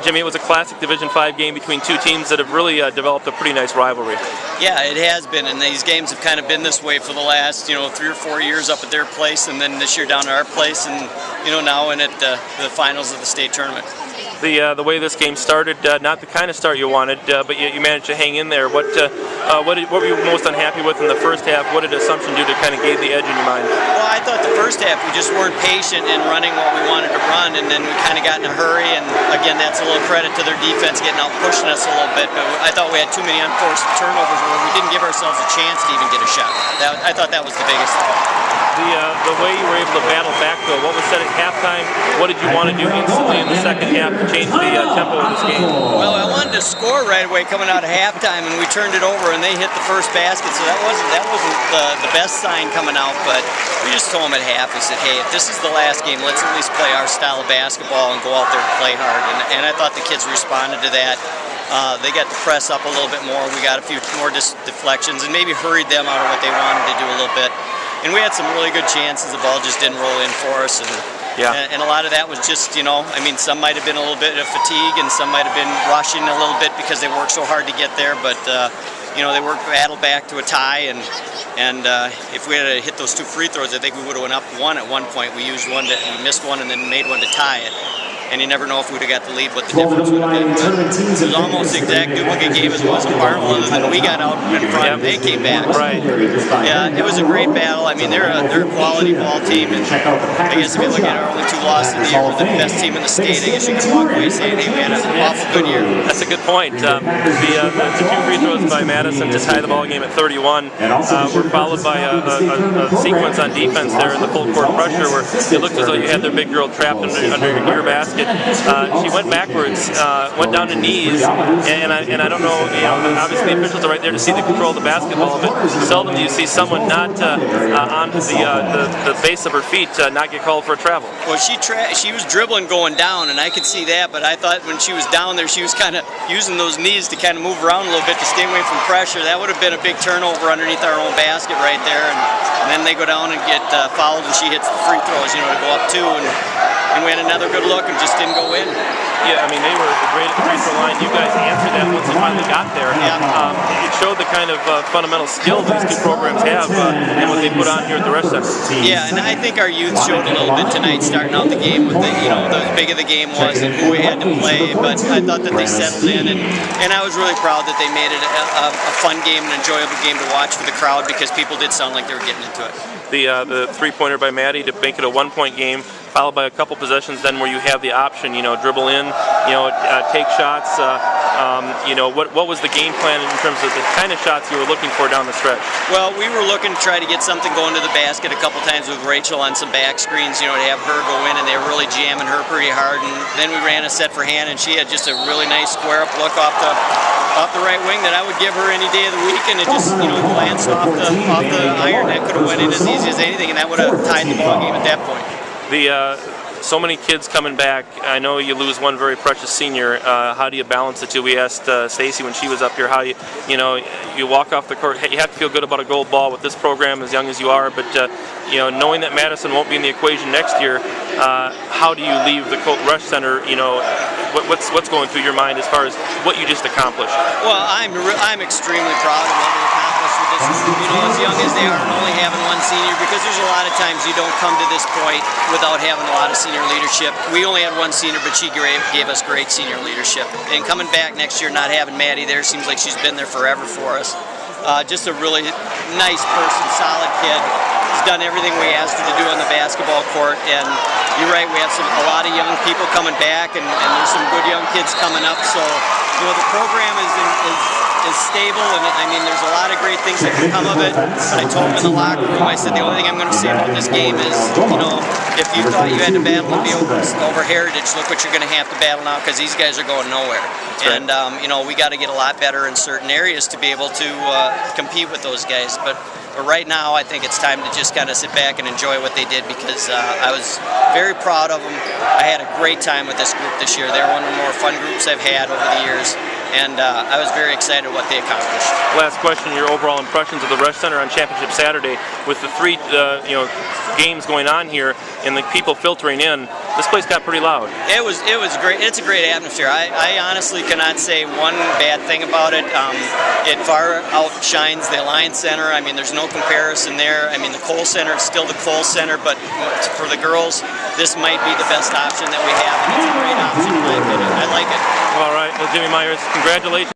Jimmy, it was a classic Division V game between two teams that have really developed a pretty nice rivalry. Yeah, it has been, and these games have kind of been this way for the last 3 or 4 years up at their place, and then this year down at our place, and now in at the finals of the state tournament. The way this game started, not the kind of start you wanted, but you managed to hang in there. What were you most unhappy with in the first half? What did Assumption do to kind of gain the edge in your mind? Well, I thought the first half we just weren't patient in running what we wanted to run, and then we kind of got in a hurry, and again, that's a little credit to their defense getting out pushing us a little bit, but I thought we had too many unforced turnovers where we didn't give ourselves a chance to even get a shot. I thought that was the biggest thing. The way you were able to battle back, though, what was said at halftime? What did you want to do instantly in the second half to change the tempo of this game? Well, I wanted to score right away coming out of halftime, and we turned it over, and they hit the first basket, so that wasn't the best sign coming out, but we just told them at half, we said, hey, if this is the last game, let's at least play our style of basketball and go out there and play hard, and I thought the kids responded to that. They got to press up a little bit more, we got a few more deflections, and maybe hurried them out of what they wanted to do a little bit. And we had some really good chances. The ball just didn't roll in for us, and a lot of that was just, some might have been a little bit of fatigue, and some might have been rushing a little bit because they worked so hard to get there. But they worked battle back to a tie, and if we had hit those 2 free throws, I think we would have went up 1 at one point. We used one, we missed one, and then made one to tie it. And you never know if we'd have got the lead, what the difference would have been. It was almost the exact duplicate game as it was in Barnwell, other than we got out in front and they came back. Right. Yeah, it was a great battle. I mean, they're a quality ball team, and I guess if you look at our only 2 losses of the year, we're the best team in the state. I guess you can walk away saying, hey, we had an awful good year. That's a good point. The 2 free throws by Madison to tie the ball game at 31 were followed by a sequence on defense there in the full court pressure where it looked as though you had their big girl trapped under your basket. She went backwards, went down to knees, and I don't know, obviously the officials are right there to see the control of the basketball, but seldom do you see someone not on the base of her feet not get called for a travel. Well, she was dribbling going down, and I could see that, but I thought when she was down there, she was kind of using those knees to kind of move around a little bit to stay away from pressure. That would have been a big turnover underneath our own basket right there, and then they go down and get fouled, and she hits the free throws, to go up 2, and we had another good look and just didn't go in. Yeah, I mean, they were great at the free throw line. You guys answered that once you finally got there. Yeah. It showed the kind of fundamental skill these 2 programs have and what they put on here at the Resch Center. Yeah, and I think our youth showed a little bit tonight starting out the game with the big of the game was and who we had to play, but I thought that they settled in, and I was really proud that they made it a fun game, an enjoyable game to watch for the crowd because people did sound like they were getting into it. The 3-pointer by Maddie to make it a 1-point game, followed by a couple possessions then where you have the option, dribble in, take shots. What was the game plan in terms of the kind of shots you were looking for down the stretch? Well, we were looking to try to get something going to the basket a couple times with Rachel on some back screens, to have her go in, and they were really jamming her pretty hard. And then we ran a set for Hannah, and she had just a really nice square up look off the right wing that I would give her any day of the week, and it just glanced off the iron. That could have went in as easy as anything, and that would have tied the ball game at that point. So many kids coming back. I know you lose one very precious senior. How do you balance the 2? We asked Stacy when she was up here how you walk off the court. You have to feel good about a gold ball with this program as young as you are, but knowing that Madison won't be in the equation next year, how do you leave the Resch Center? What's going through your mind as far as what you just accomplished? Well, I'm extremely proud of what we accomplished with this group, as young as they are, and only having one senior, because there's a lot of times you don't come to this point without having a lot of senior leadership. We only had one senior, but she gave us great senior leadership. And coming back next year, not having Maddie there, seems like she's been there forever for us. Just a really nice person, solid kid. She's done everything we asked her to do on the basketball court, and you're right, we have a lot of young people coming back, and there's some good young kids coming up, so the program is stable, and I mean, there's a lot of great things that can come of it. But I told them in the locker room, I said, the only thing I'm going to say about this game is, if you thought you had to battle and be over Heritage, look what you're going to have to battle now, because these guys are going nowhere. Right. And, we got to get a lot better in certain areas to be able to compete with those guys. But right now, I think it's time to just kind of sit back and enjoy what they did, because I was very proud of them. I had a great time with this group this year. They're one of the more fun groups I've had over the years, and I was very excited what they accomplished. Last question, your overall impressions of the Resch Center on Championship Saturday with the 3 games going on here and the people filtering in. this place got pretty loud. It was great. It's a great atmosphere. I honestly cannot say one bad thing about it. It far outshines the Alliance Center. I mean, there's no comparison there. I mean, the Kohl Center is still the Kohl Center, but for the girls, this might be the best option that we have, and it's a great option in my opinion. I like it. All right, well, Jimmy Myers, congratulations.